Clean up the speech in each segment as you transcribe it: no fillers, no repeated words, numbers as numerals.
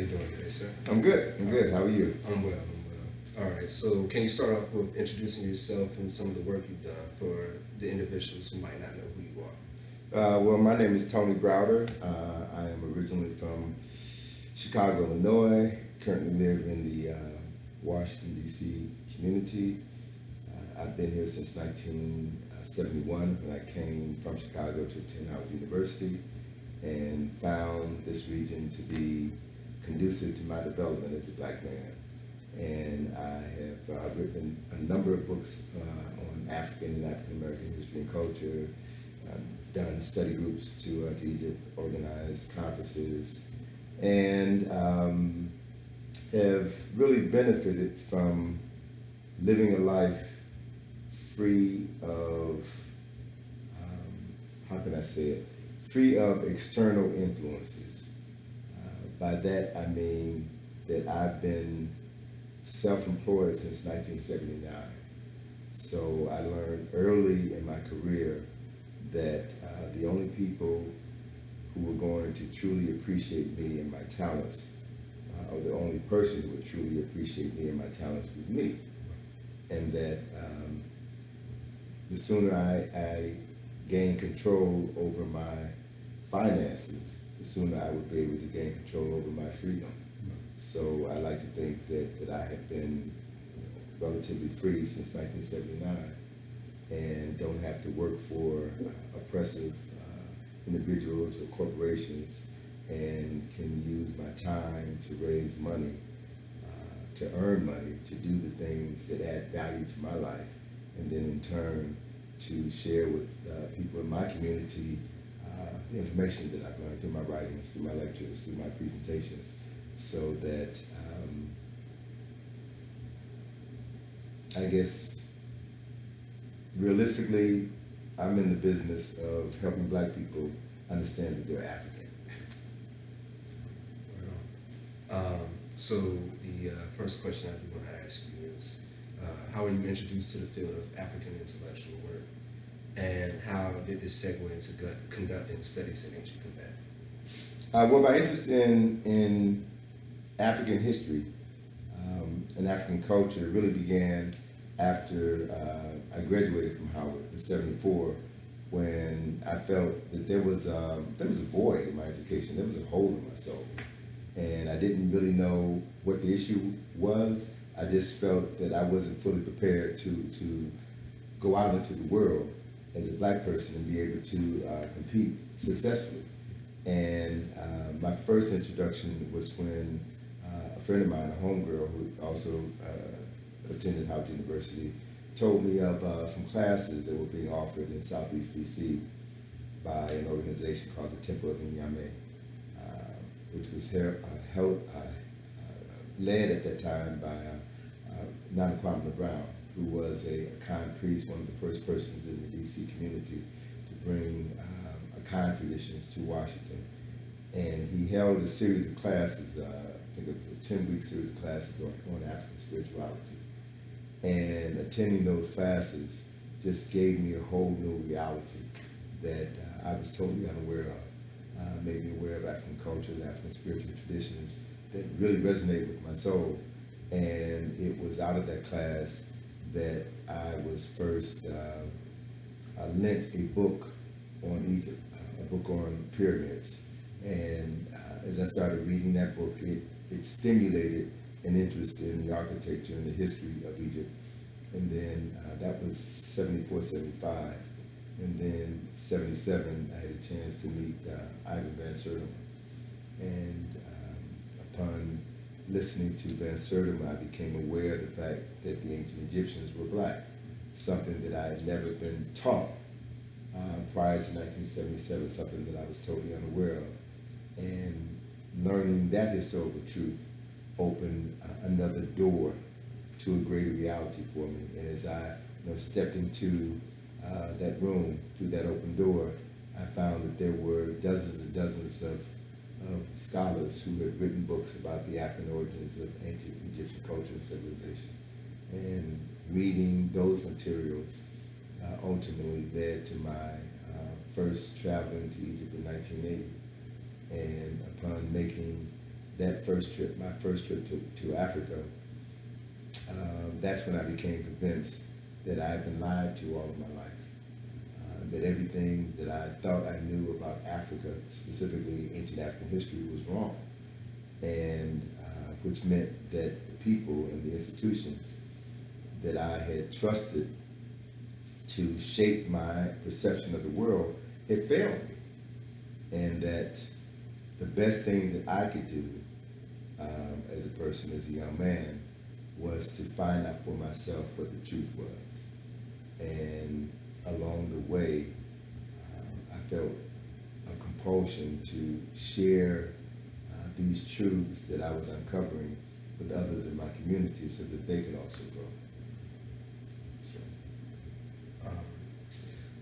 you doing today, sir? I'm good. I'm good. How are you? I'm well. All right. So, can you start off with introducing yourself and some of the work you've done for the individuals who might not know who you are? Well, my name is Tony Browder. I am originally from Chicago, Illinois. Currently live in the Washington, D.C. community. I've been here since 1971 when I came from Chicago to attend Howard University and found this region to be conducive to my development as a black man. And I have written a number of books on African and African American history and culture. I've done study groups to Egypt, organized conferences, and have really benefited from living a life free of, how can I say it, free of external influences. By that I mean that I've been self-employed since 1979. So I learned early in my career that the only people who were going to truly appreciate me and my talents, or the only person who would truly appreciate me and my talents was me. And that the sooner I gain control over my finances, the sooner I would be able to gain control over my freedom. So I like to think that I have been relatively free since 1979 and don't have to work for oppressive individuals or corporations, and can use my time to raise money, to earn money, to do the things that add value to my life, and then in turn to share with people in my community the information that I've learned through my writings, through my lectures, through my presentations, so that I guess realistically I'm in the business of helping black people understand that they're African. Right on. So the first question I do want to ask you is, how were you introduced to the field of African intellectual work, and how did this segue into conducting studies in ancient combat? Well, my interest in African history and African culture really began after I graduated from Howard in '74, when I felt that there was a void in my education. There was a hole in my soul, and I didn't really know what the issue was. I just felt that I wasn't fully prepared to go out into the world as a black person and be able to compete successfully. And my first introduction was when a friend of mine, a homegirl who also attended Howard University, told me of some classes that were being offered in Southeast DC by an organization called the Temple of Nyame, which was led at that time by Nile Brown, who was a kind priest, one of the first persons in the DC community to bring Akan traditions to Washington. And he held a series of classes, I think it was a 10-week series of classes on African spirituality. And attending those classes just gave me a whole new reality that I was totally unaware of. Made me aware of African culture and African spiritual traditions that really resonated with my soul. And it was out of that class that I was first lent a book on Egypt, a book on pyramids. And as I started reading that book, it stimulated an interest in the architecture and the history of Egypt. And then that was 74, 75. And then 77, I had a chance to meet Ivan Van Sertima. And upon listening to Van Sertima, I became aware of the fact that the ancient Egyptians were black, something that I had never been taught prior to 1977, something that I was totally unaware of. And learning that historical truth opened another door to a greater reality for me. And as I stepped into that room through that open door, I found that there were dozens and dozens of scholars who had written books about the African origins of ancient Egyptian culture and civilization. And reading those materials ultimately led to my first traveling to Egypt in 1980. And upon making that first trip, my first trip to Africa, that's when I became convinced that I had been lied to all of my life. That everything that I thought I knew about Africa, specifically ancient African history, was wrong. And which meant that the people and the institutions that I had trusted to shape my perception of the world had failed me. And that the best thing that I could do as a person, as a young man, was to find out for myself what the truth was. And along the way, I felt a compulsion to share these truths that I was uncovering with others in my community so that they could also grow.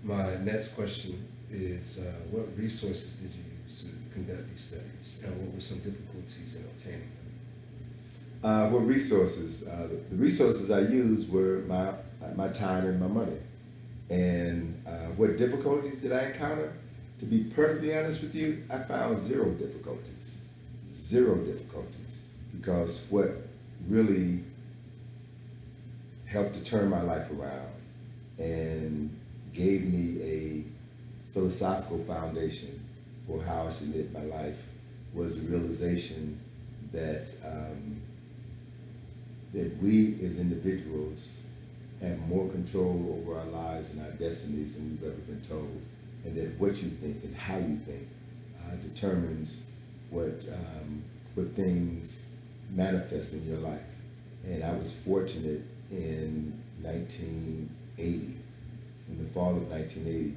My next question is, what resources did you use to conduct these studies, and what were some difficulties in obtaining them? What resources? The resources I used were my time and my money. And what difficulties did I encounter? To be perfectly honest with you, I found zero difficulties. Zero difficulties. Because what really helped to turn my life around and gave me a philosophical foundation for how I should live my life was the realization that that we as individuals have more control over our lives and our destinies than we've ever been told, and that what you think and how you think determines what things manifest in your life. And I was fortunate in 1980, in the fall of 1980,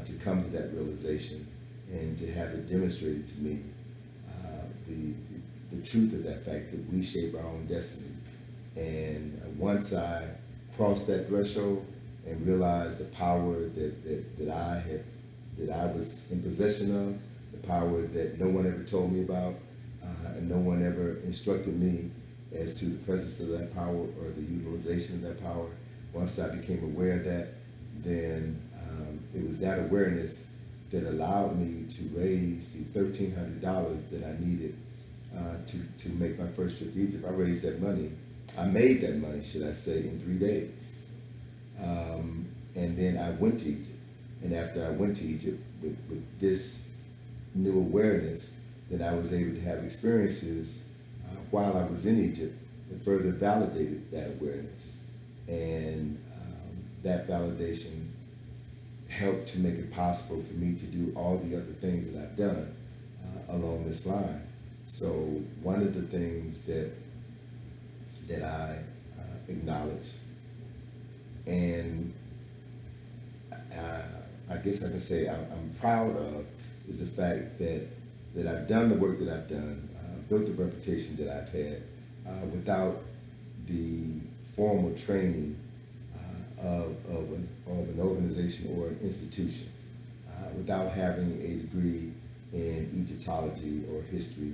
to come to that realization and to have it demonstrated to me the truth of that fact that we shape our own destiny. And once I crossed that threshold and realized the power that I was in possession of, the power that no one ever told me about, and no one ever instructed me as to the presence of that power or the utilization of that power. Once I became aware of that, then it was that awareness that allowed me to raise the $1,300 that I needed to make my first trip to Egypt. I raised that money. I made that money, should I say, in 3 days. And then I went to Egypt. And after I went to Egypt with this new awareness, then I was able to have experiences while I was in Egypt that further validated that awareness. And that validation helped to make it possible for me to do all the other things that I've done along this line. So one of the things that I acknowledge, and I guess I can say I'm proud of, is the fact that I've done the work that I've done, built the reputation that I've had without the formal training of an organization or an institution, without having a degree in Egyptology or history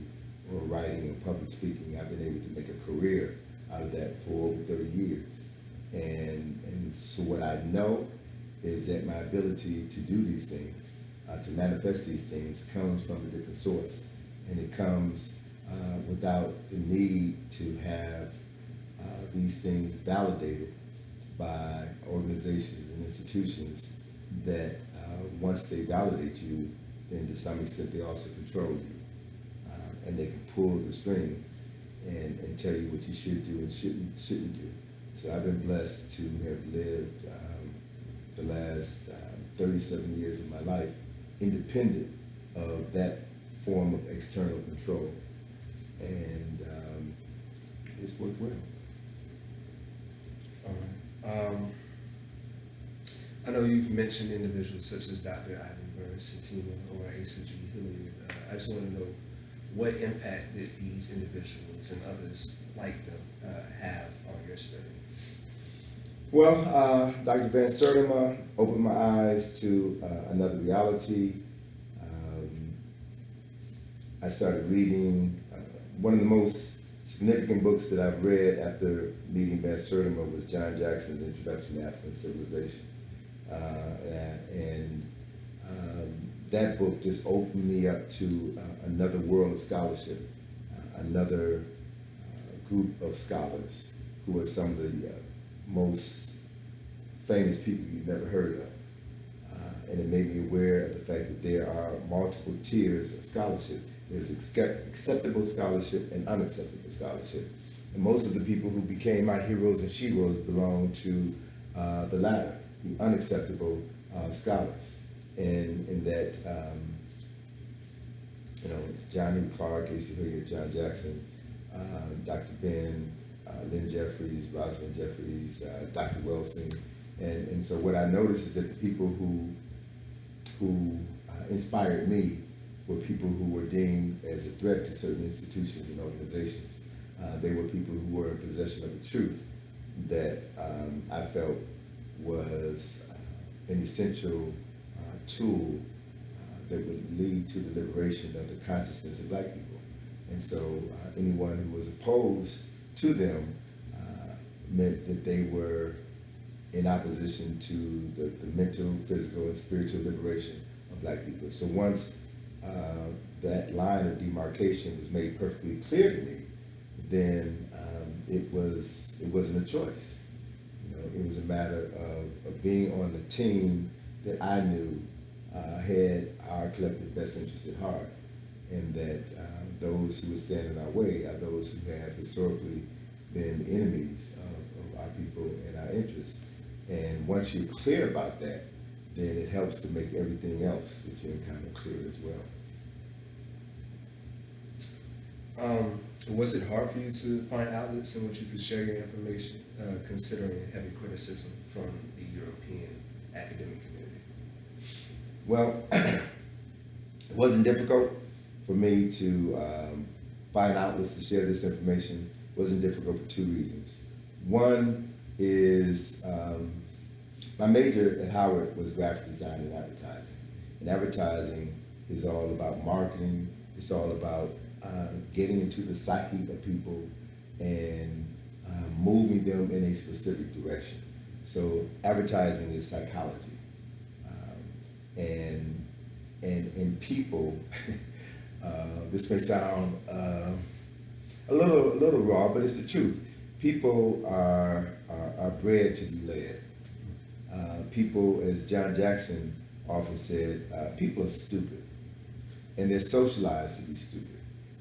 or writing or public speaking. I've been able to make a career out of that for over 30 years. And so what I know is that my ability to do these things, to manifest these things, comes from a different source. And it comes without the need to have these things validated by organizations and institutions that once they validate you, then to some extent they also control you. And they can pull the strings and tell you what you should do and shouldn't do. So I've been blessed to have lived the last 37 years of my life independent of that form of external control. And it's worked well. All right. I know you've mentioned individuals such as Dr. Ivan Burns, Satima, or Asa G. Hilliard. I just want to know, what impact did these individuals and others like them have on your studies? Well, Dr. Van Sertima opened my eyes to another reality. I started reading one of the most significant books that I've read after meeting Van Sertima was John Jackson's Introduction to African Civilization. That book just opened me up to another world of scholarship. another group of scholars who are some of the most famous people you've never heard of. And it made me aware of the fact that there are multiple tiers of scholarship. There's acceptable scholarship and unacceptable scholarship. And most of the people who became my heroes and sheroes belong to the latter, the unacceptable scholars. And in that, John E. Clark, A.C. Hilliard, John Jackson, Dr. Ben, Lynn Jeffries, Rosalind Jeffries, Dr. Wilson. And so what I noticed is that the people who inspired me were people who were deemed as a threat to certain institutions and organizations. They were people who were in possession of the truth that I felt was an essential tool that would lead to the liberation of the consciousness of black people. And so anyone who was opposed to them meant that they were in opposition to the mental, physical, and spiritual liberation of black people. So once that line of demarcation was made perfectly clear to me, then it wasn't a choice. It was a matter of being on the team that I knew had our collective best interests at heart, and that those who would stand in our way are those who have historically been enemies of our people and our interests. And once you're clear about that, then it helps to make everything else that you encounter clear as well. Was it hard for you to find outlets in which you could share your information, considering heavy criticism from the European academic community? Well, it wasn't difficult for me to find outlets to share this information. It wasn't difficult for two reasons. One is my major at Howard was graphic design and advertising. And advertising is all about marketing. It's all about getting into the psyche of people and moving them in a specific direction. So advertising is psychology. And people, this may sound a little raw, but it's the truth. People are bred to be led. People, as John Jackson often said, people are stupid, and they're socialized to be stupid.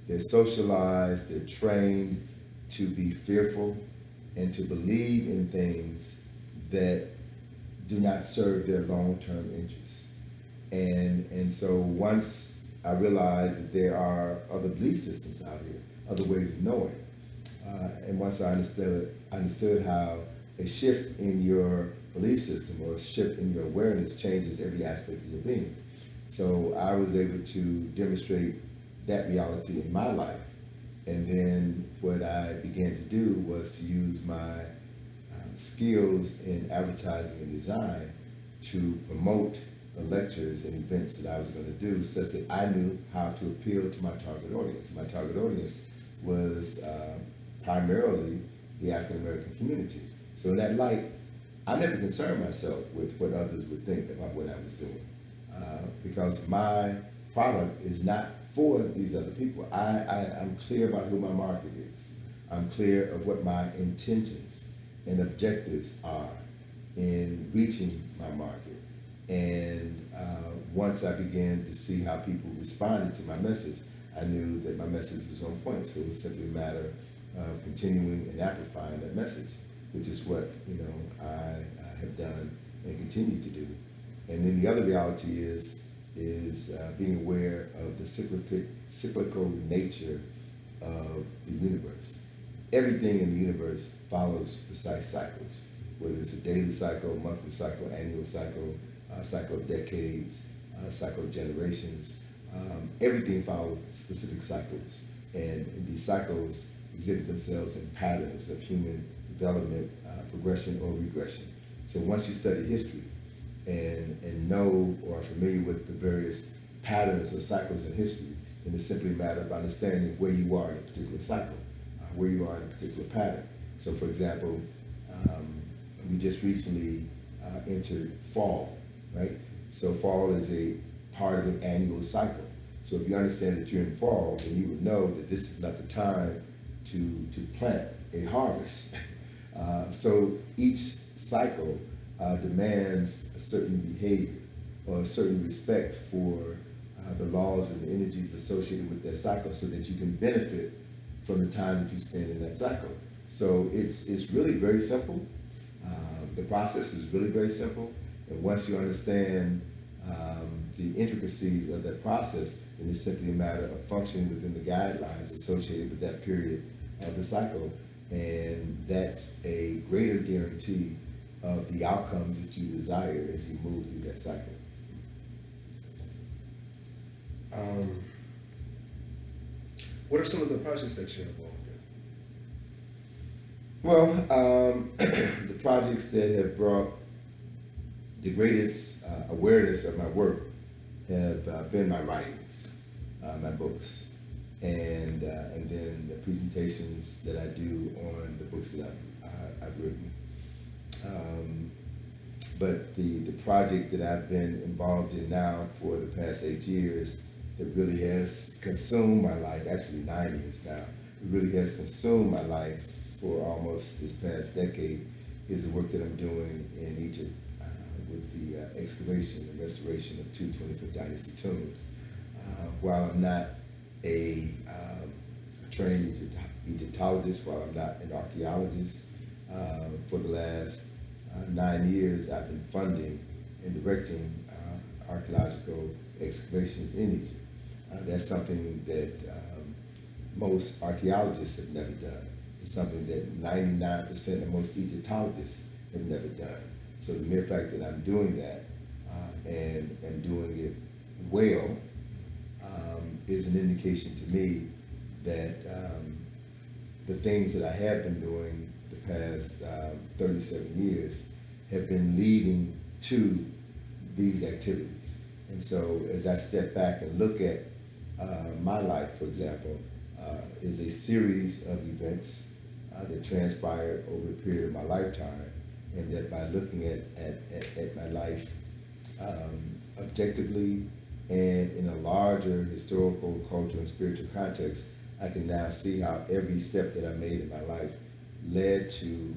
They're socialized, they're trained to be fearful and to believe in things that do not serve their long-term interests. And so once I realized that there are other belief systems out here, other ways of knowing, and once I understood how a shift in your belief system or a shift in your awareness changes every aspect of your being. So I was able to demonstrate that reality in my life. And then what I began to do was to use my skills in advertising and design to promote the lectures and events that I was going to do, such that I knew how to appeal to my target audience. My target audience was primarily the African American community. So in that light, I never concerned myself with what others would think about what I was doing, because my product is not for these other people. I'm clear about who my market is. I'm clear of what my intentions and objectives are in reaching my market. And once I began to see how people responded to my message, I knew that my message was on point. So it was simply a matter of continuing and amplifying that message, which is what I have done and continue to do. And then the other reality is being aware of the cyclical nature of the universe. Everything in the universe follows precise cycles, whether it's a daily cycle, monthly cycle, annual cycle, cycle of decades, cycle of generations. Everything follows specific cycles, and these cycles exhibit themselves in patterns of human development, progression or regression. So once you study history and know or are familiar with the various patterns or cycles in history, then it's simply a matter of understanding where you are in a particular cycle, where you are in a particular pattern. So for example, we just recently entered fall, right? So fall is a part of an annual cycle. So if you understand that you're in fall, then you would know that this is not the time to plant a harvest. So each cycle demands a certain behavior or a certain respect for the laws and the energies associated with that cycle so that you can benefit from the time that you spend in that cycle. So it's really very simple. The process is really very simple. And once you understand the intricacies of that process, then it's simply a matter of functioning within the guidelines associated with that period of the cycle. And that's a greater guarantee of the outcomes that you desire as you move through that cycle. What are some of the projects that you're involved in? Well, the projects that have brought the greatest awareness of my work have been my writings, my books, and then the presentations that I do on the books that I've written. But the project that I've been involved in now for the past 8 years that really has consumed my life, actually 9 years now, it really has consumed my life for almost this past decade, is the work that I'm doing in Egypt with the excavation and restoration of two 25th Dynasty tombs. While I'm not a trained Egyptologist, while I'm not an archaeologist, for the last 9 years I've been funding and directing archaeological excavations in Egypt. That's something that most archaeologists have never done. It's something that 99% of most Egyptologists have never done. So the mere fact that I'm doing that and am doing it well is an indication to me that the things that I have been doing the past 37 years have been leading to these activities. And so as I step back and look at my life, for example, is a series of events that transpired over the period of my lifetime, and that by looking at my life objectively and in a larger historical, cultural, and spiritual context, I can now see how every step that I made in my life led to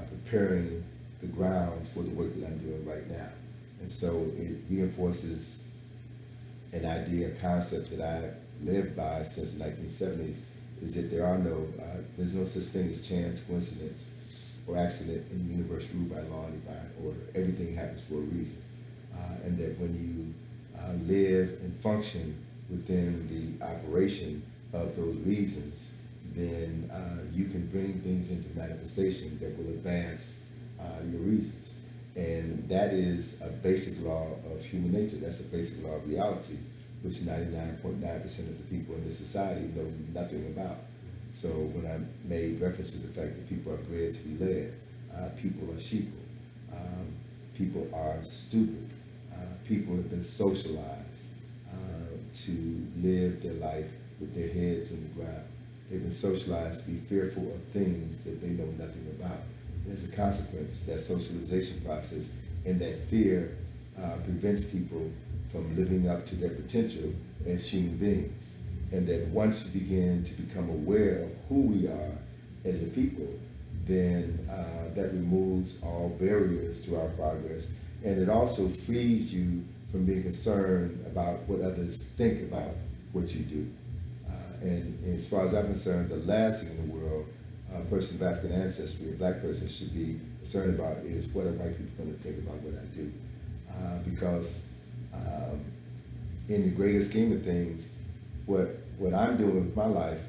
preparing the ground for the work that I'm doing right now. And so it reinforces an idea, a concept that I've lived by since the 1970s, is that there's no such thing as chance, coincidence, or accident in the universe ruled by law and divine order. Everything happens for a reason. And that when you live and function within the operation of those reasons, then you can bring things into manifestation that will advance your reasons. And that is a basic law of human nature. That's a basic law of reality, which 99.9% of the people in this society know nothing about. So when I made reference to the fact that people are bred to be led, people are sheeple, people are stupid, people have been socialized to live their life with their heads in the ground. They've been socialized to be fearful of things that they know nothing about. And as a consequence, that socialization process and that fear prevents people from living up to their potential as human beings. And that once you begin to become aware of who we are as a people, then that removes all barriers to our progress. And it also frees you from being concerned about what others think about what you do. And as far as I'm concerned, the last thing in the world a person of African ancestry, a black person, should be concerned about is what are white people going to think about what I do. Because in the greater scheme of things, what I'm doing with my life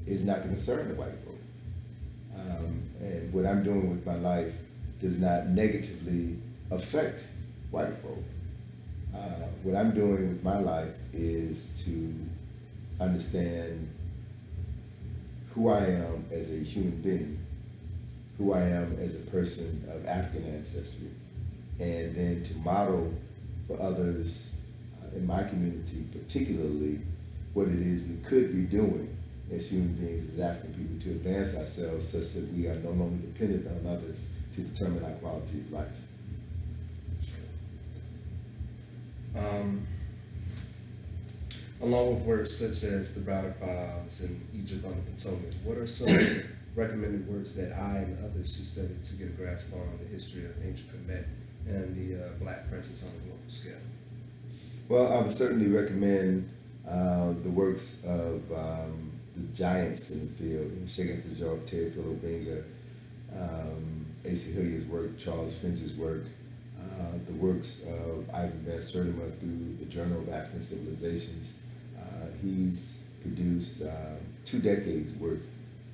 is not the concern of white folk. And what I'm doing with my life does not negatively affect white folk. What I'm doing with my life is to understand who I am as a human being, who I am as a person of African ancestry, and then to model for others in my community, particularly what it is we could be doing as human beings, as African people, to advance ourselves such that we are no longer dependent on others to determine our quality of life. Along with works such as the Browder Files and Egypt on the Potomac, what are some recommended works that I and others should study to get a grasp on the history of ancient Kemet and the Black presence on a global scale? Well, I would certainly recommend the works of the giants in the field, Shaking to Job, Teofilo Benga, A.C. Hilliard's work, Charles Finch's work, the works of Ivan Van Sertima through the Journal of African Civilizations. He's produced 2 decades worth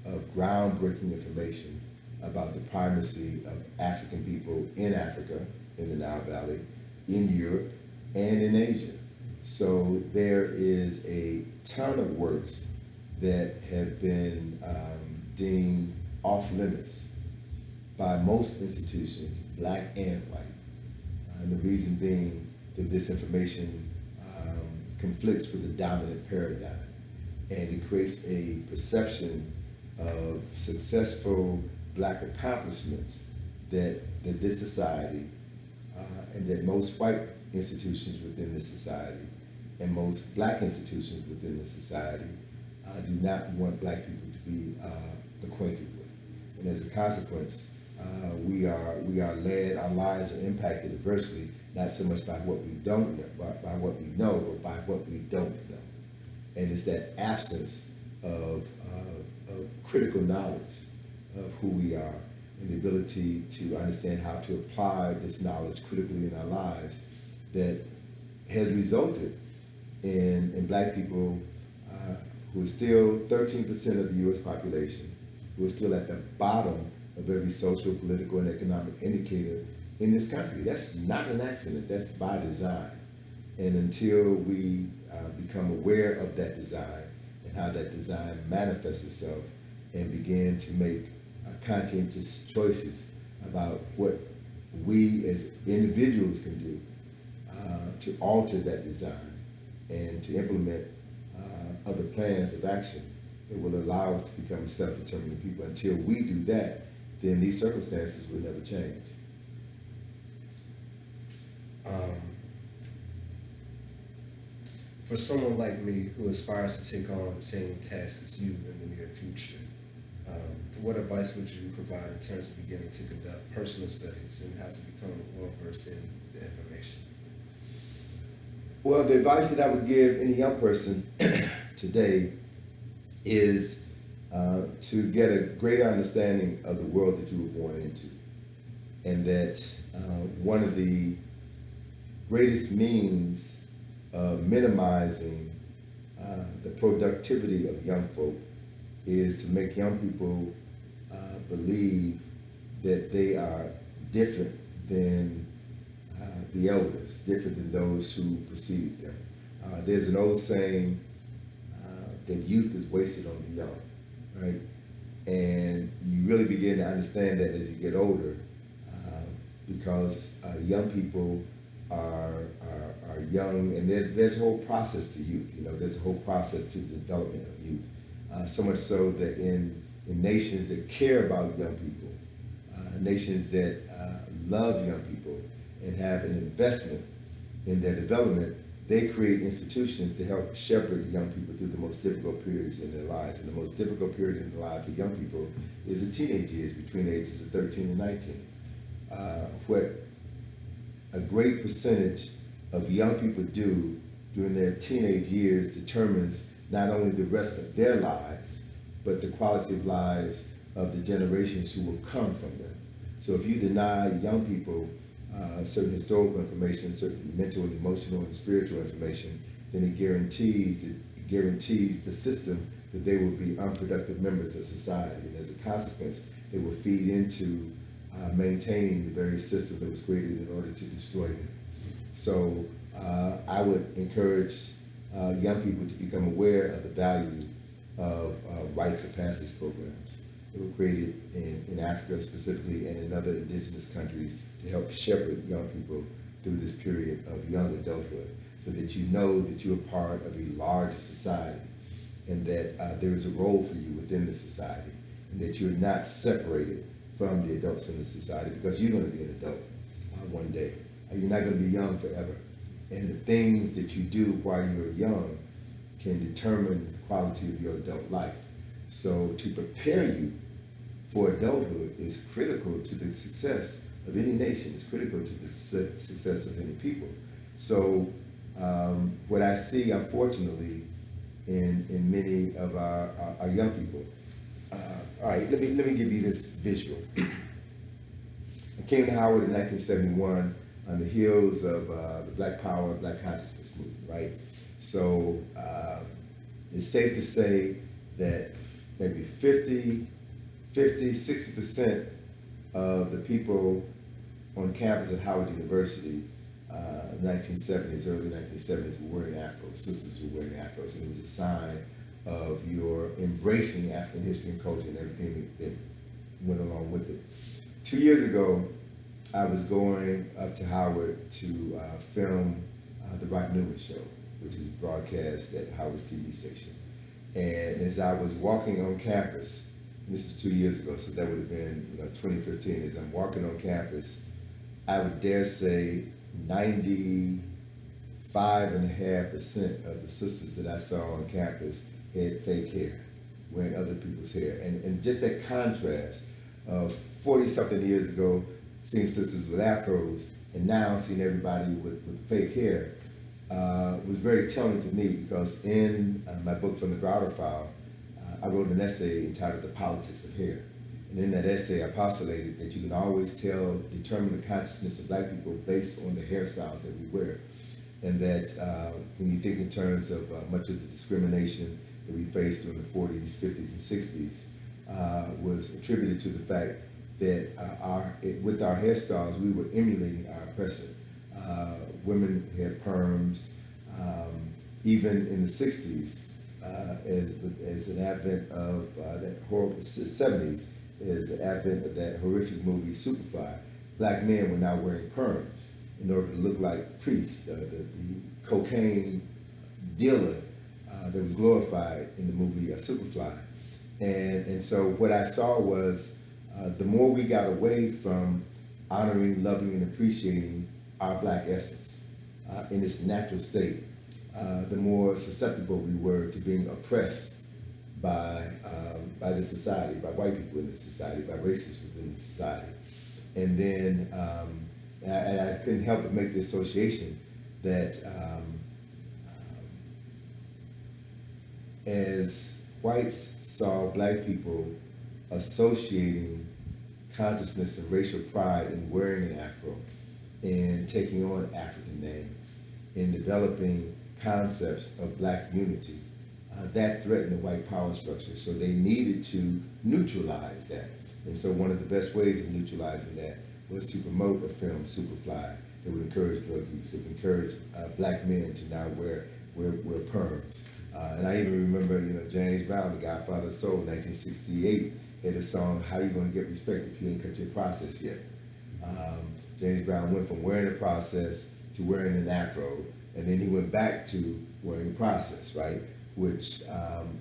of groundbreaking information about the primacy of African people in Africa, in the Nile Valley, in Europe, and in Asia. So there is a ton of works that have been deemed off limits by most institutions, black and white. And the reason being that this information conflicts with the dominant paradigm, and it creates a perception of successful black accomplishments that this society and that most white institutions within this society and most black institutions within this society do not want black people to be acquainted with. And as a consequence, we are led, our lives are impacted adversely, not so much by what we don't know, by what we know, but by what we don't know. And it's that absence of critical knowledge of who we are and the ability to understand how to apply this knowledge critically in our lives that has resulted in black people who are still 13% of the U.S. population, who are still at the bottom of every social, political, and economic indicator in this country. That's not an accident, that's by design. And until we become aware of that design and how that design manifests itself and begin to make conscientious choices about what we as individuals can do to alter that design and to implement other plans of action that will allow us to become self-determining people. Until we do that, then these circumstances will never change. For someone like me who aspires to take on the same tasks as you in the near future, what advice would you provide in terms of beginning to conduct personal studies and how to become well-versed in the information? Well, the advice that I would give any young person today is to get a greater understanding of the world that you were born into, and that one of the greatest means of minimizing the productivity of young folk is to make young people believe that they are different than the elders, different than those who preceded them. There's an old saying that youth is wasted on the young, right? And you really begin to understand that as you get older, because young people are young, and there's a whole process to youth. You know, there's a whole process to the development of youth. So much so that in nations that care about young people, nations that love young people and have an investment in their development, they create institutions to help shepherd young people through the most difficult periods in their lives. And the most difficult period in the life of young people is the teenage years, between the ages of 13 and 19. What a great percentage of young people do during their teenage years determines not only the rest of their lives, but the quality of lives of the generations who will come from them. So if you deny young people certain historical information, certain mental and emotional and spiritual information, then it guarantees the system that they will be unproductive members of society. And as a consequence, they will feed into maintaining the very system that was created in order to destroy them. So I would encourage young people to become aware of the value of rites of passage programs that were created in Africa specifically and in other indigenous countries to help shepherd young people through this period of young adulthood, so that you know that you're part of a larger society and that there is a role for you within the society, and that you're not separated from the adults in the society, because you're going to be an adult one day. You're not going to be young forever. And the things that you do while you're young can determine the quality of your adult life. So to prepare you for adulthood is critical to the success of any nation. It's critical to the success of any people. So what I see, unfortunately, in many of our young people. All right, let me give you this visual. I came to Howard in 1971 on the heels of the Black Power, Black Consciousness movement, right? So it's safe to say that maybe 60% of the people on campus at Howard University, 1970s, early 1970s, were wearing afros. Sisters were wearing afros, and it was a sign of your embracing African history and culture and everything that went along with it. 2 years ago, I was going up to Howard to film the Rock Newman Show, which is broadcast at Howard's TV station. And as I was walking on campus, and this is 2 years ago, so that would have been 2015. As I'm walking on campus, I would dare say 95.5% of the sisters that I saw on campus had fake hair, wearing other people's hair. And just that contrast of 40-something years ago, seeing sisters with afros, and now seeing everybody with fake hair, was very telling to me, because in my book From the Browder File, I wrote an essay entitled The Politics of Hair. And in that essay, I postulated that you can always determine the consciousness of Black people based on the hairstyles that we wear. And that when you think in terms of much of the discrimination that we faced during the 40s, 50s, and 60s, was attributed to the fact that with our hairstyles, we were emulating our oppressor. Women had perms. Even in the 60s, as an advent of that horrible 70s, as an advent of that horrific movie Superfly, Black men were now wearing perms in order to look like priests, the cocaine dealer that was glorified in the movie Superfly. And so what I saw was the more we got away from honoring, loving, and appreciating our Black essence in its natural state, the more susceptible we were to being oppressed by the society, by white people in the society, by racists within the society. And then and I couldn't help but make the association that as whites saw Black people associating consciousness and racial pride in wearing an afro, in taking on African names, in developing concepts of Black unity, that threatened the white power structure. So they needed to neutralize that. And so one of the best ways of neutralizing that was to promote a film, Superfly, that would encourage drug use, that would encourage Black men to now wear perms. And I even remember, James Brown, the Godfather of Soul, 1968, had a song, How You Gonna Get Respect If You Ain't Cut Your Process Yet? James Brown went from wearing a process to wearing an afro, and then he went back to wearing a process, right? Which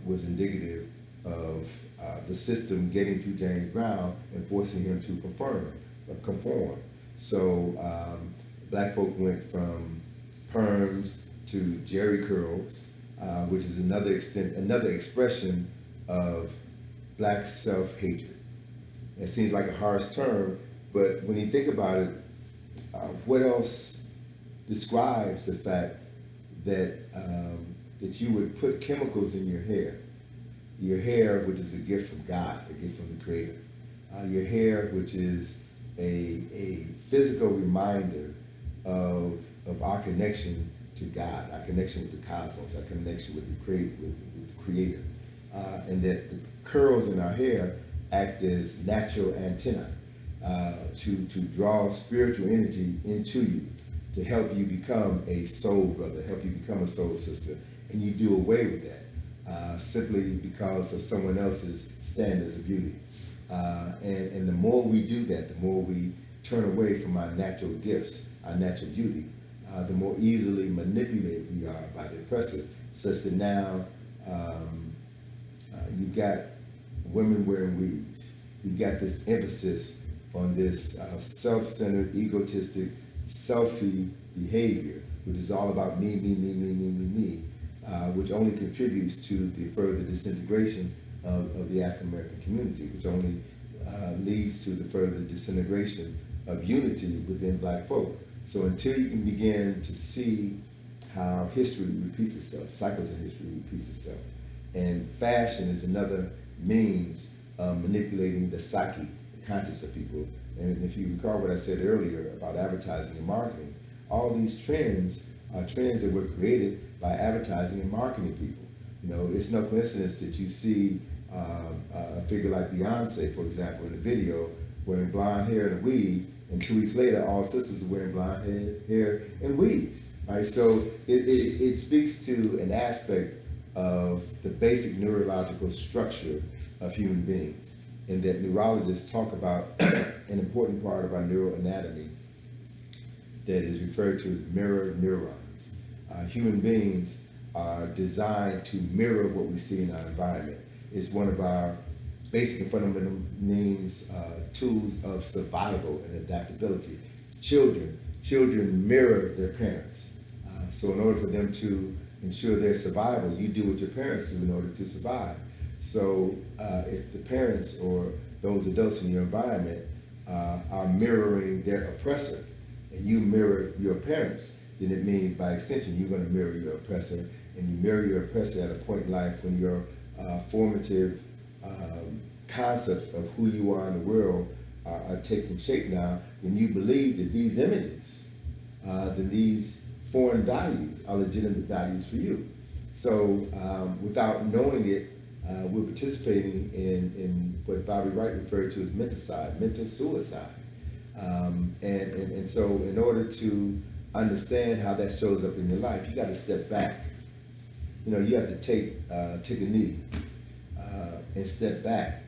was indicative of the system getting to James Brown and forcing him to conform. So Black folk went from perms to jerry curls, which is another expression of Black self-hatred. It seems like a harsh term, but when you think about it, what else describes the fact that that you would put chemicals in your hair, which is a gift from God, a gift from the Creator, your hair, which is a physical reminder of our connection to God, our connection with the cosmos, our connection with the Creator, and that the curls in our hair act as natural antennae to draw spiritual energy into you, to help you become a soul brother, help you become a soul sister, and you do away with that simply because of someone else's standards of beauty. And the more we do that, the more we turn away from our natural gifts, our natural beauty, the more easily manipulated we are by the oppressor, such that now you've got women wearing weaves. You've got this emphasis on this self-centered, egotistic, selfie behavior, which is all about me, me, me, me, me, me, me. which only contributes to the further disintegration of the African American community, which only leads to the further disintegration of unity within black folk. So until you can begin to see how history repeats itself, cycles of history repeats itself, and fashion is another means of manipulating the psyche, the conscience of people. And if you recall what I said earlier about advertising and marketing, all these trends are trends that were created by advertising and marketing people. You know, it's no coincidence that you see a figure like Beyonce, for example, in the video, wearing blonde hair and a weave, and 2 weeks later, all sisters are wearing blonde hair and weaves. Right? So it speaks to an aspect of the basic neurological structure of human beings, and that neurologists talk about an important part of our neuroanatomy that is referred to as mirror neurons. Human beings are designed to mirror what we see in our environment. It's one of our basic and fundamental means, tools of survival and adaptability. Children mirror their parents. So in order for them to ensure their survival, you do what your parents do in order to survive. So if the parents or those adults in your environment are mirroring their oppressor, and you mirror your parents, then it means by extension you're going to mirror your oppressor, and you mirror your oppressor at a point in life when your formative concepts of who you are in the world are taking shape now, when you believe that these images, that these foreign values are legitimate values for you. So without knowing it, we're participating in what Bobby Wright referred to as mental suicide. And so in order to understand how that shows up in your life, you got to step back. You know, you have to take a knee and step back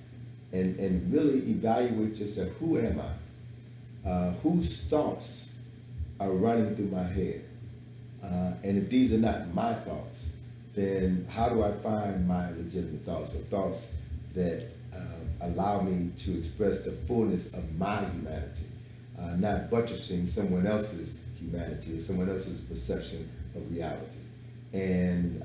and really evaluate yourself. Who am I? Whose thoughts are running through my head? And if these are not my thoughts, then how do I find my legitimate thoughts, or thoughts that allow me to express the fullness of my humanity, not buttressing someone else's humanity or someone else's perception of reality. And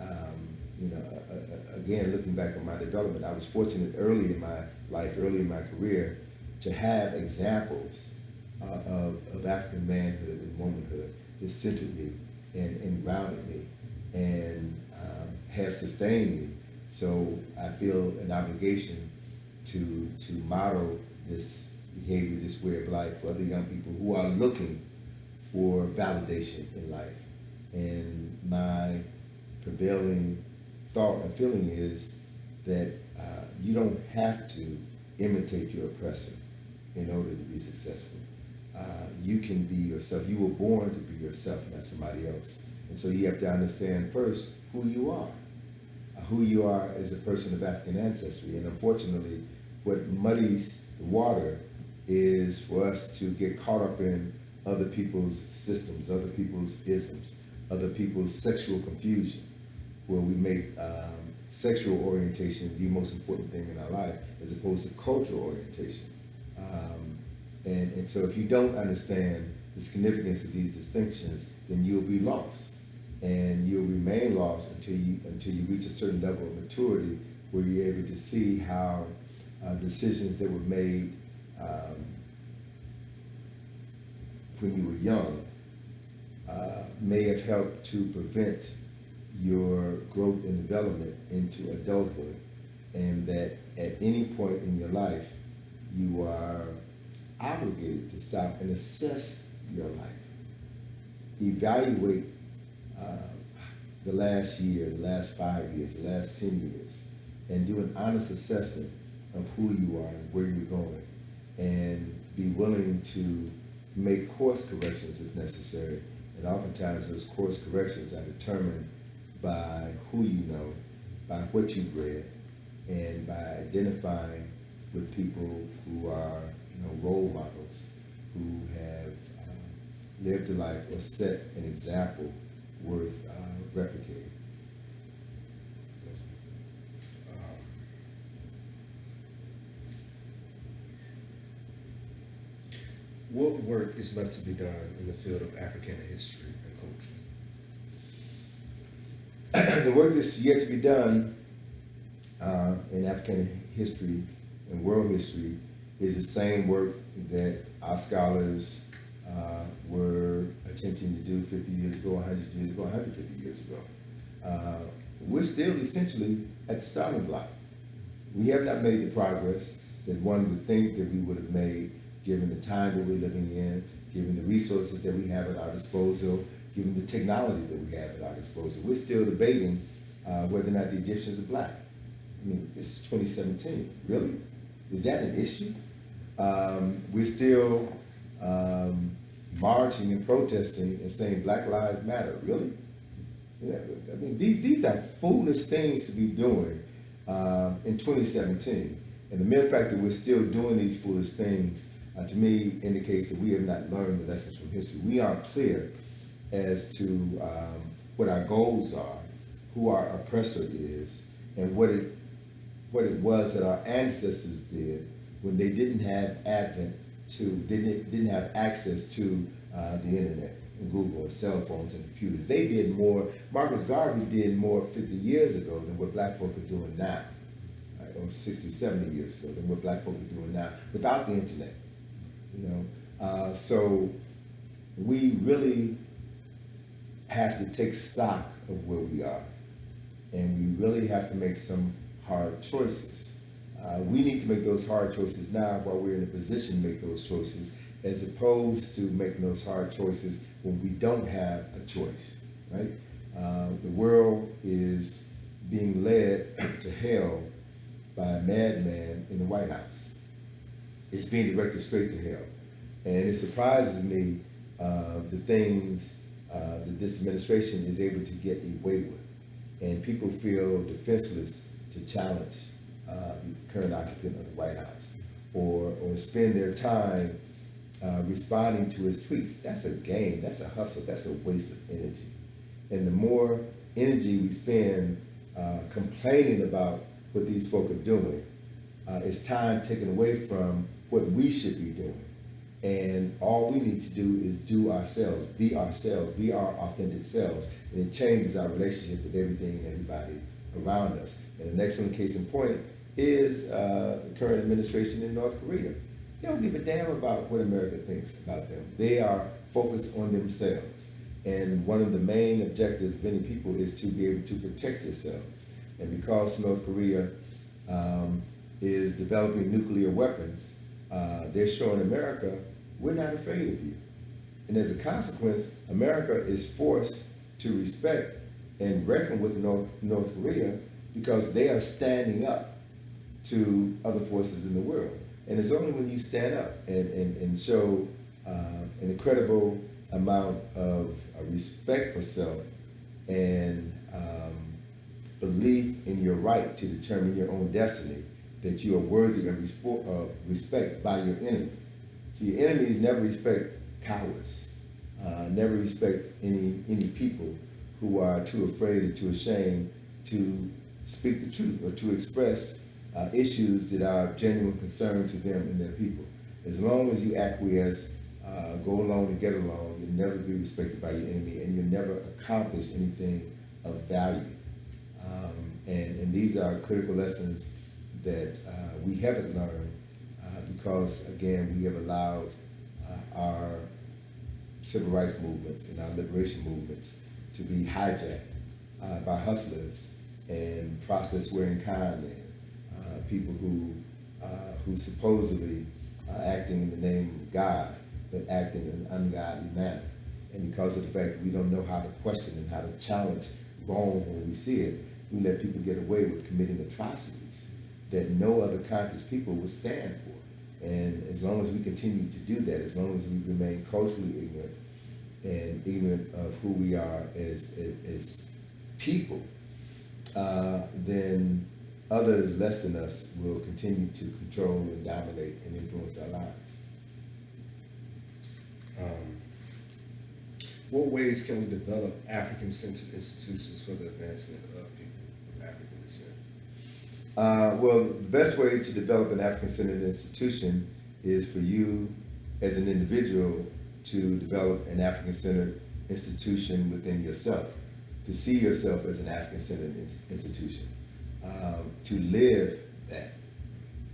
again, looking back on my development, I was fortunate early in my life, early in my career, to have examples of African manhood and womanhood that centered me and grounded me and have sustained me. So I feel an obligation to model this behavior, this way of life for other young people who are looking for validation in life. And my prevailing thought and feeling is that you don't have to imitate your oppressor in order to be successful. You can be yourself. You were born to be yourself, not somebody else. And so you have to understand first who you are as a person of African ancestry. And unfortunately, what muddies the water is for us to get caught up in other people's systems, other people's isms, other people's sexual confusion, where we make sexual orientation the most important thing in our life, as opposed to cultural orientation. And so if you don't understand the significance of these distinctions, then you'll be lost. And you'll remain lost until you reach a certain level of maturity where you're able to see how decisions that were made when you were young may have helped to prevent your growth and development into adulthood, and that at any point in your life you are obligated to stop and assess your life, evaluate the last year, the last 5 years, the last 10 years, and do an honest assessment of who you are and where you're going, and be willing to make course corrections if necessary. And oftentimes those course corrections are determined by who you know, by what you've read, and by identifying with people who are role models, who have lived a life or set an example worth replicating. What work is left to be done in the field of Africana history and culture? the work that's yet to be done in African history and world history is the same work that our scholars were attempting to do 50 years ago, 100 years ago, 150 years ago. We're still essentially at the starting block. We have not made the progress that one would think that we would have made given the time that we're living in, given the resources that we have at our disposal, given the technology that we have at our disposal. We're still debating whether or not the Egyptians are black. I mean, this is 2017. Really? Is that an issue? We're still marching and protesting and saying Black Lives Matter. Really? Yeah, I mean, these are foolish things to be doing in 2017. And the mere fact that we're still doing these foolish things, to me, indicates that we have not learned the lessons from history. We aren't clear as to what our goals are, who our oppressor is, and what it was that our ancestors did when they didn't have didn't have access to the internet and Google and cell phones and computers. They did more. Marcus Garvey did more 50 years ago than what black folk are doing now, right? Or 60, 70 years ago than what black folk are doing now without the internet. So we really have to take stock of where we are, and we really have to make some hard choices. We need to make those hard choices now while we're in a position to make those choices, as opposed to making those hard choices when we don't have a choice, right? The world is being led to hell by a madman in the White House. It's being directed straight to hell. And it surprises me the things that this administration is able to get away with. And people feel defenseless to challenge the current occupant of the White House, or spend their time responding to his tweets. That's a game, that's a hustle, that's a waste of energy. And the more energy we spend complaining about what these folk are doing, it's time taken away from what we should be doing. And all we need to do is do ourselves, be our authentic selves, and it changes our relationship with everything and everybody around us. And an excellent case in point is the current administration in North Korea. They don't give a damn about what America thinks about them. They are focused on themselves. And one of the main objectives of many people is to be able to protect yourselves. And because North Korea is developing nuclear weapons, they're showing America, we're not afraid of you. And as a consequence, America is forced to respect and reckon with North Korea, because they are standing up to other forces in the world. And it's only when you stand up and show an incredible amount of respect for self and belief in your right to determine your own destiny that you are worthy of respect by your enemy. See, your enemies never respect cowards, never respect any people who are too afraid or too ashamed to speak the truth or to express issues that are of genuine concern to them and their people. As long as you acquiesce, go along and get along, you'll never be respected by your enemy, and you'll never accomplish anything of value. And these are critical lessons that we haven't learned because, again, we have allowed our civil rights movements and our liberation movements to be hijacked by hustlers and process-wearing con men, people who supposedly are acting in the name of God, but acting in an ungodly manner. And because of the fact that we don't know how to question and how to challenge wrong when we see it, we let people get away with committing atrocities that no other conscious people would stand for. And as long as we continue to do that, as long as we remain culturally ignorant and ignorant of who we are as people, then others less than us will continue to control and dominate and influence our lives. What ways can we develop African-centered institutions for the advancement of people of African descent? Well, the best way to develop an African-centered institution is for you as an individual to develop an African-centered institution within yourself, to see yourself as an African-centered institution, to live that,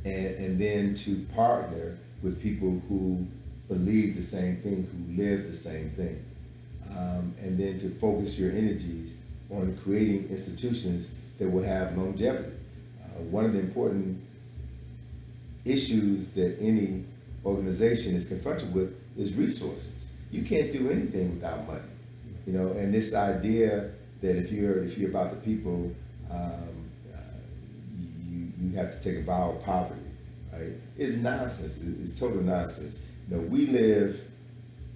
and then to partner with people who believe the same thing, who live the same thing, and then to focus your energies on creating institutions that will have longevity. One of the important issues that any organization is confronted with is resources. You can't do anything without money, and this idea that if you're about the people, you have to take a vow of poverty, right? It's nonsense. It's total nonsense.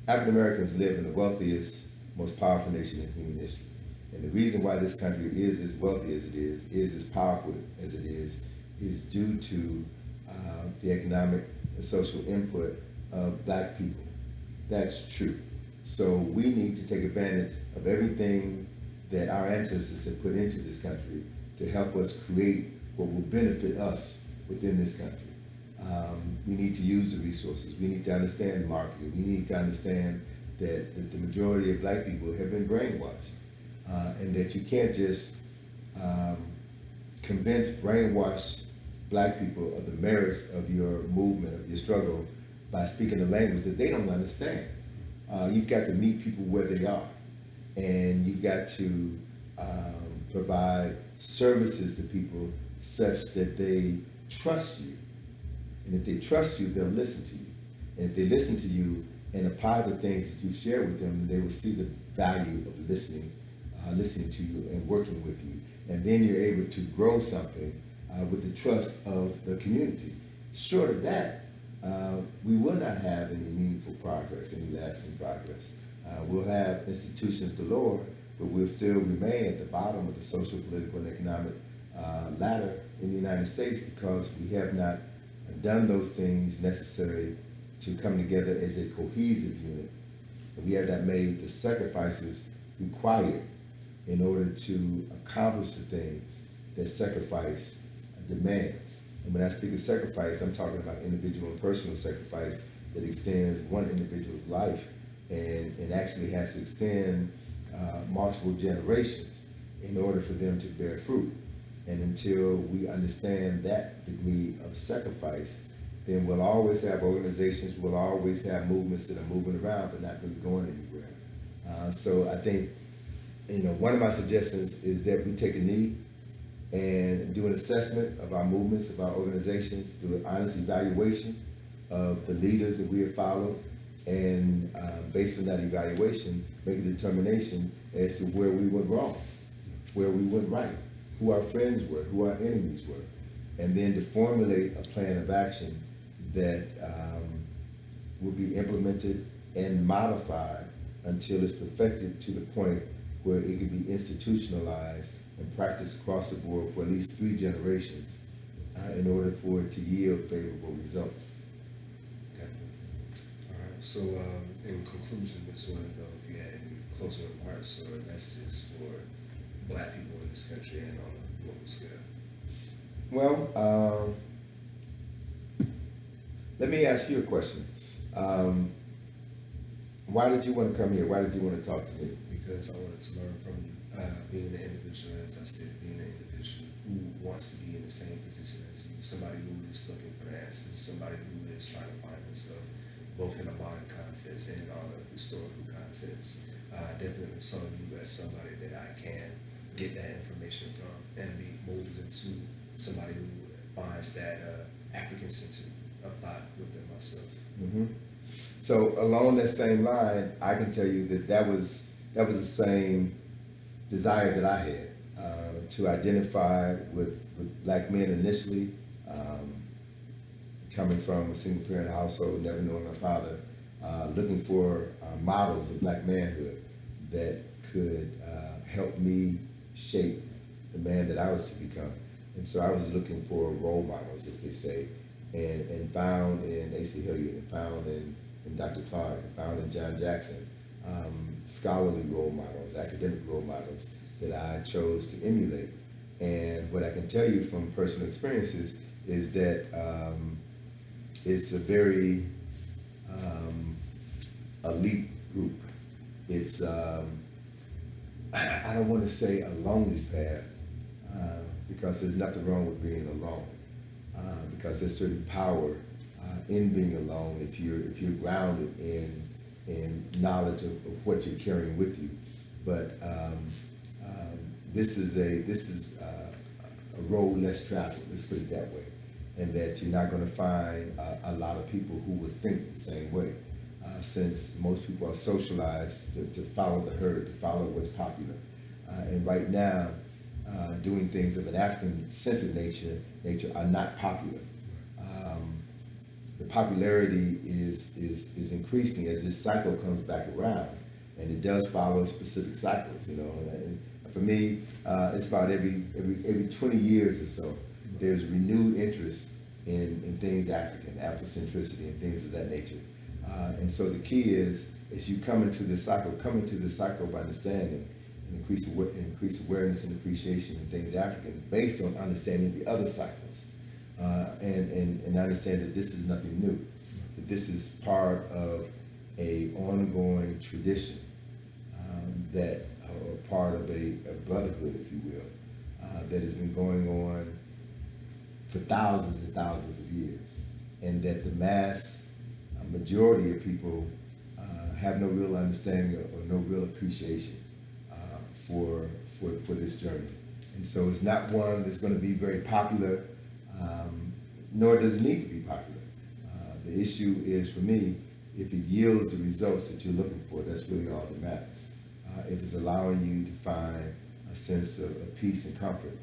African Americans live in the wealthiest, most powerful nation in human history. And the reason why this country is as wealthy as it is as powerful as it is due to the economic and social input of Black people. That's true. So we need to take advantage of everything that our ancestors have put into this country to help us create what will benefit us within this country. We need to use the resources. We need to understand marketing. We need to understand that the majority of Black people have been brainwashed, and that you can't just convince brainwashed Black people of the merits of your movement, of your struggle, by speaking a language that they don't understand. You've got to meet people where they are, and you've got to provide services to people such that they trust you. And if they trust you, they'll listen to you. And if they listen to you and apply the things that you share with them, they will see the value of listening to you and working with you. And then you're able to grow something with the trust of the community. Short of that, we will not have any meaningful progress, any lasting progress. We'll have institutions galore, but we'll still remain at the bottom of the social, political, and economic ladder in the United States because we have not done those things necessary to come together as a cohesive unit. And we have not made the sacrifices required in order to accomplish the things that sacrifice demands. And when I speak of sacrifice, I'm talking about individual and personal sacrifice that extends one individual's life and actually has to extend multiple generations in order for them to bear fruit. And until we understand that degree of sacrifice, then we'll always have organizations, we'll always have movements that are moving around but not really going anywhere. So I think, one of my suggestions is that we take a knee and do an assessment of our movements, of our organizations, do an honest evaluation of the leaders that we have followed, and based on that evaluation, make a determination as to where we went wrong, where we went right, who our friends were, who our enemies were, and then to formulate a plan of action that will be implemented and modified until it's perfected to the point where it can be institutionalized and practiced across the board for at least 3 generations in order for it to yield favorable results. All right. So, in conclusion, I just wanted to know if you had any closing remarks or messages for Black people in this country and on a global scale. Well, let me ask you a question. Why did you want to come here? Why did you want to talk to me? Because I wanted to learn from you, being an individual, as I said, being an individual who wants to be in the same position as you, somebody who is looking for the answers, somebody who is trying to find himself, both in a modern context and on a historical context. Definitely saw you as somebody that I can get that information from and be molded into somebody who finds that African-centered thought within myself. Mm-hmm. So along that same line, I can tell you that was the same desire that I had to identify with Black men initially, coming from a single parent household, never knowing my father, looking for models of Black manhood that could help me shape the man that I was to become. And so I was looking for role models, as they say, and found in A.C. Hilliard, and found in Dr. Clark, and found in John Jackson, scholarly role models, academic role models that I chose to emulate. And what I can tell you from personal experiences is that it's a very elite group. It's I don't want to say a lonely path, because there's nothing wrong with being alone, because there's certain power in being alone if you're grounded in knowledge of what you're carrying with you. But this is a road less traveled. Let's put it that way, and that you're not going to find a lot of people who would think the same way, since most people are socialized to follow the herd, to follow what's popular, and right now, doing things of an African-centered nature are not popular. The popularity is increasing as this cycle comes back around, and it does follow specific cycles, you know. And for me, it's about every 20 years or so, there's renewed interest in things African, Afrocentricity, and things of that nature. And so the key is you come into this cycle of understanding and increase awareness and appreciation in things African based on understanding the other cycles. And understand that this is nothing new, that this is part of a ongoing tradition, that or part of a brotherhood, if you will, that has been going on for thousands and thousands of years, and that the mass majority of people have no real understanding or no real appreciation for this journey. And so it's not one that's going to be very popular, nor does it need to be popular. The issue is, for me, if it yields the results that you're looking for, that's really all that matters. If it's allowing you to find a sense of peace and comfort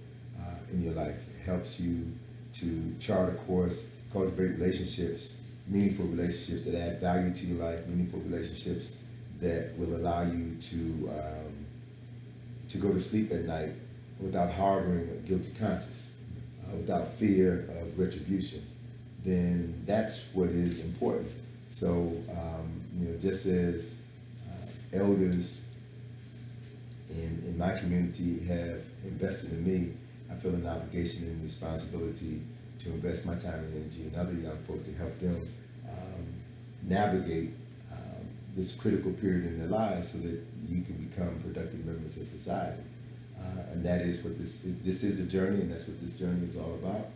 in your life, it helps you to chart a course, cultivate relationships, meaningful relationships that add value to your life, meaningful relationships that will allow you to go to sleep at night without harboring a guilty conscience, without fear of retribution, then that's what is important. So, just as elders in my community have invested in me, I feel an obligation and responsibility to invest my time and energy in other young folk to help them navigate this critical period in their lives so that you can become productive members of society. And that is what this is a journey, and that's what this journey is all about.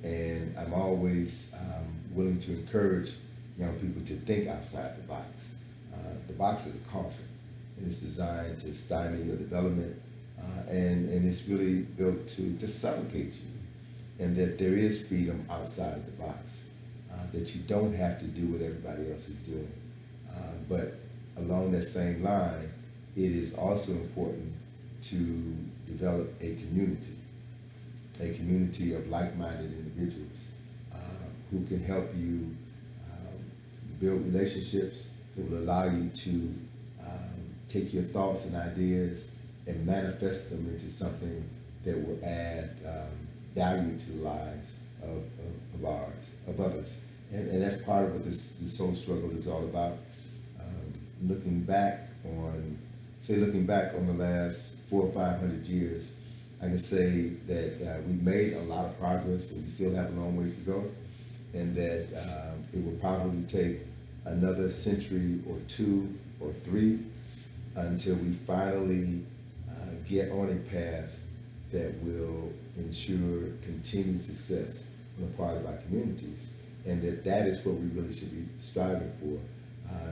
And I'm always willing to encourage young people to think outside the box. The box is a coffin, and it's designed to stymie your development, and it's really built to suffocate you, and that there is freedom outside of the box, that you don't have to do what everybody else is doing. But along that same line, it is also important to develop a community of like-minded individuals who can help you build relationships that will allow you to take your thoughts and ideas and manifest them into something that will add value to the lives of others. And that's part of what this whole struggle is all about. Looking back on the last 400 or 500 years, I can say that we've made a lot of progress, but we still have a long ways to go, and that it will probably take another century or two or three until we finally get on a path that will ensure continued success on the part of our communities, and that is what we really should be striving for.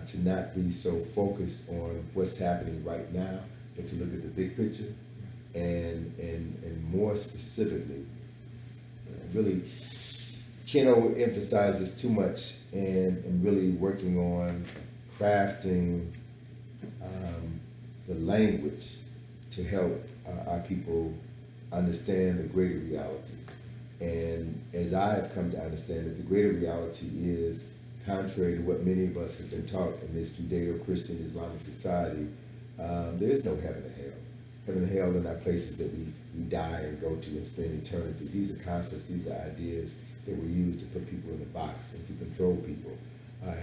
To not be so focused on what's happening right now, but to look at the big picture, and more specifically, really can't overemphasize this too much, and really working on crafting the language to help our people understand the greater reality. And as I have come to understand it, the greater reality is, contrary to what many of us have been taught in this Judeo-Christian Islamic society, there is no heaven and hell. Heaven and hell are not places that we die and go to and spend eternity. These are concepts, these are ideas that were used to put people in a box and to control people.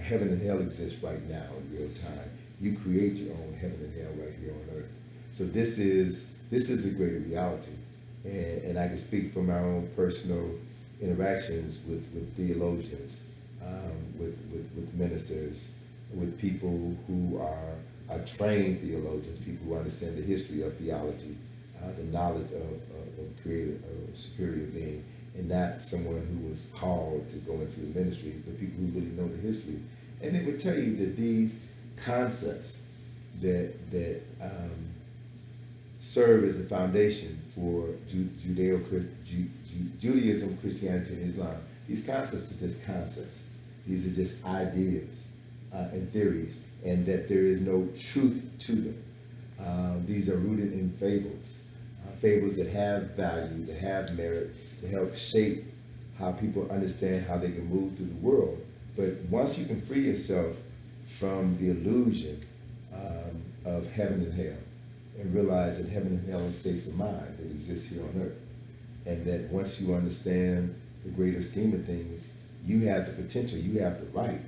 Heaven and hell exists right now in real time. You create your own heaven and hell right here on earth. So this is the greater reality. And I can speak from my own personal interactions with theologians, with ministers, with people who are are trained theologians, people who understand the history of theology, the knowledge of a creator, of a superior being, and not someone who was called to go into the ministry, but people who really know the history. And they would tell you that these concepts that serve as a foundation for Judaism, Christianity, and Islam, these concepts are just concepts. These are just ideas and theories, and that there is no truth to them. These are rooted in fables, fables that have value, that have merit, to help shape how people understand how they can move through the world. But once you can free yourself from the illusion of heaven and hell, and realize that heaven and hell are states of mind that exist here on earth, and that once you understand the greater scheme of things, you have the potential, you have the right,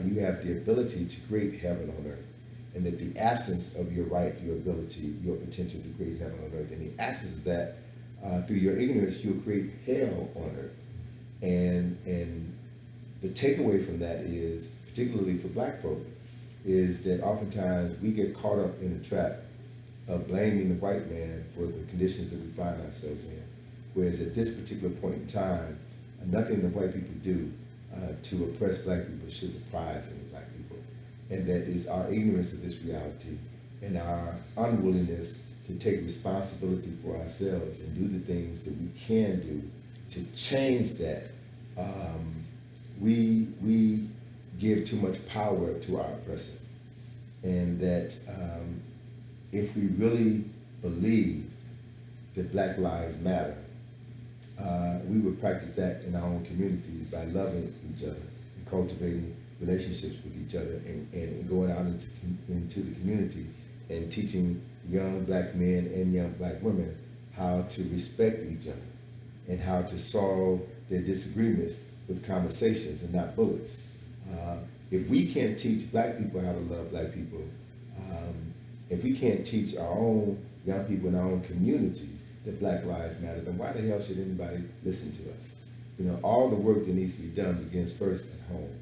you have the ability to create heaven on earth, and that the absence of your right, your ability, your potential to create heaven on earth, and the absence of that, through your ignorance, you'll create hell on earth. And the takeaway from that is, particularly for black folk, is that oftentimes we get caught up in the trap of blaming the white man for the conditions that we find ourselves in. Whereas at this particular point in time, nothing that white people do to oppress black people should surprise any black people. And that is our ignorance of this reality and our unwillingness to take responsibility for ourselves and do the things that we can do to change that. We give too much power to our oppressor. And that if we really believe that Black Lives Matter, we would practice that in our own communities by loving each other and cultivating relationships with each other, and going out into the community and teaching young black men and young black women how to respect each other and how to solve their disagreements with conversations and not bullets. If we can't teach black people how to love black people, if we can't teach our own young people in our own communities that Black Lives Matter, then why the hell should anybody listen to us? You know, all the work that needs to be done begins first at home.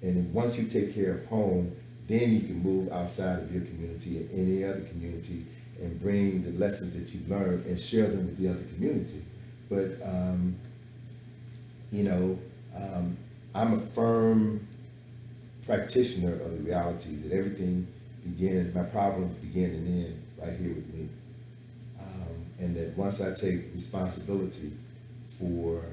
And then once you take care of home, then you can move outside of your community and any other community and bring the lessons that you've learned and share them with the other community. But, I'm a firm practitioner of the reality that everything begins, my problems begin and end right here with me. And that once I take responsibility for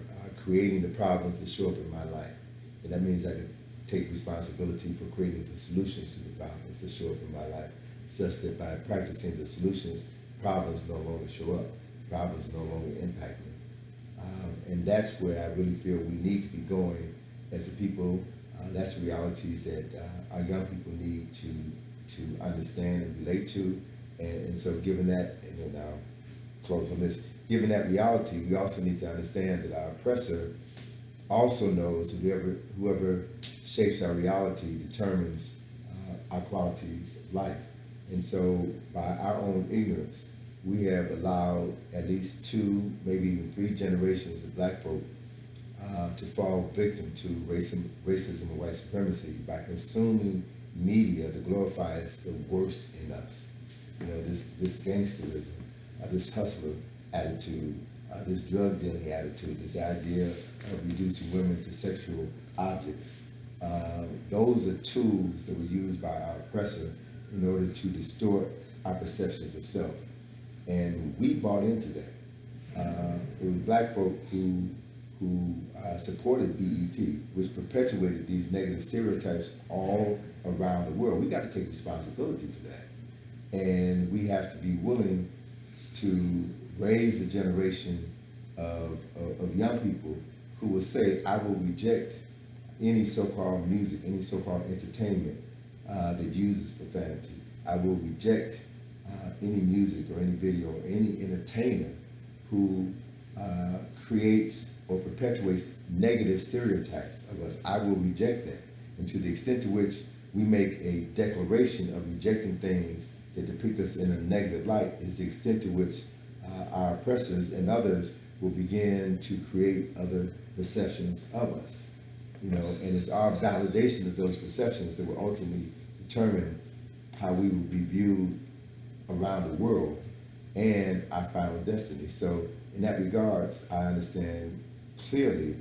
creating the problems that show up in my life, and that means I can take responsibility for creating the solutions to the problems that show up in my life, such that by practicing the solutions, problems no longer show up, problems no longer impact me. And that's where I really feel we need to be going as a people. That's a reality that our young people need to understand and relate to. And so given that, and then I'll close on this, given that reality, we also need to understand that our oppressor also knows that whoever shapes our reality determines our qualities of life. And so by our own ignorance, we have allowed at least 2, maybe even 3 generations of black folk to fall victim to racism and white supremacy by consuming media that glorifies the worst in us. You know, this gangsterism, this hustler attitude, this drug dealing attitude, this idea of reducing women to sexual objects. Those are tools that were used by our oppressor in order to distort our perceptions of self. And we bought into that. It was black folk who supported BET, which perpetuated these negative stereotypes all around the world. We got to take responsibility for that. And we have to be willing to raise a generation of young people who will say, I will reject any so-called music, any so-called entertainment that uses profanity. I will reject any music or any video or any entertainer who creates or perpetuates negative stereotypes of us. I will reject that. And to the extent to which we make a declaration of rejecting things that depict us in a negative light is the extent to which our oppressors and others will begin to create other perceptions of us. You know, and it's our validation of those perceptions that will ultimately determine how we will be viewed around the world, and our final destiny. So in that regards, I understand clearly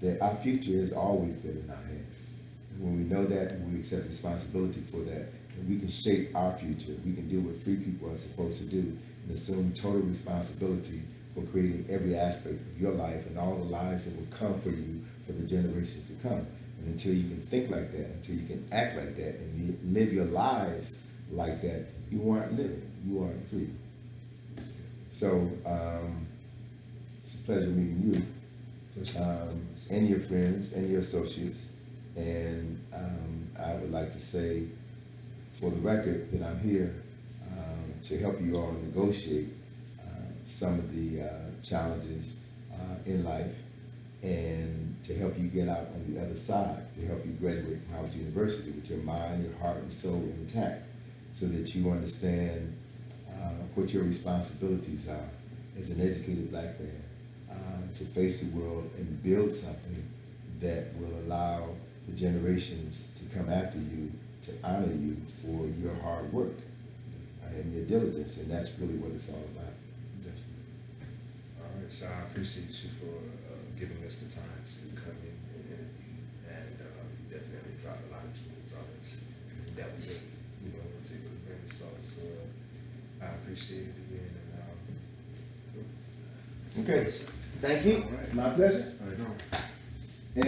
that our future has always been in our hands. And when we know that, and we accept responsibility for that, and we can shape our future, we can do what free people are supposed to do and assume total responsibility for creating every aspect of your life and all the lives that will come for you for the generations to come. And until you can think like that, until you can act like that, and live your lives like that, you aren't living, you aren't free. So it's a pleasure meeting you, and your friends and your associates. And I would like to say, for the record, that I'm here to help you all negotiate some of the challenges in life, and to help you get out on the other side, to help you graduate from Howard University with your mind, your heart, and soul intact, so that you understand what your responsibilities are as an educated black man, to face the world and build something that will allow the generations to come after you to honor you for your hard work and your diligence, and that's really what it's all about. All right, so I appreciate you for giving us the time to come in and interview, and you definitely dropped a lot of jewels on us that we really, we'll take with a grain of salt. So I appreciate it again, and Okay, thank you. All right. My pleasure. I know. And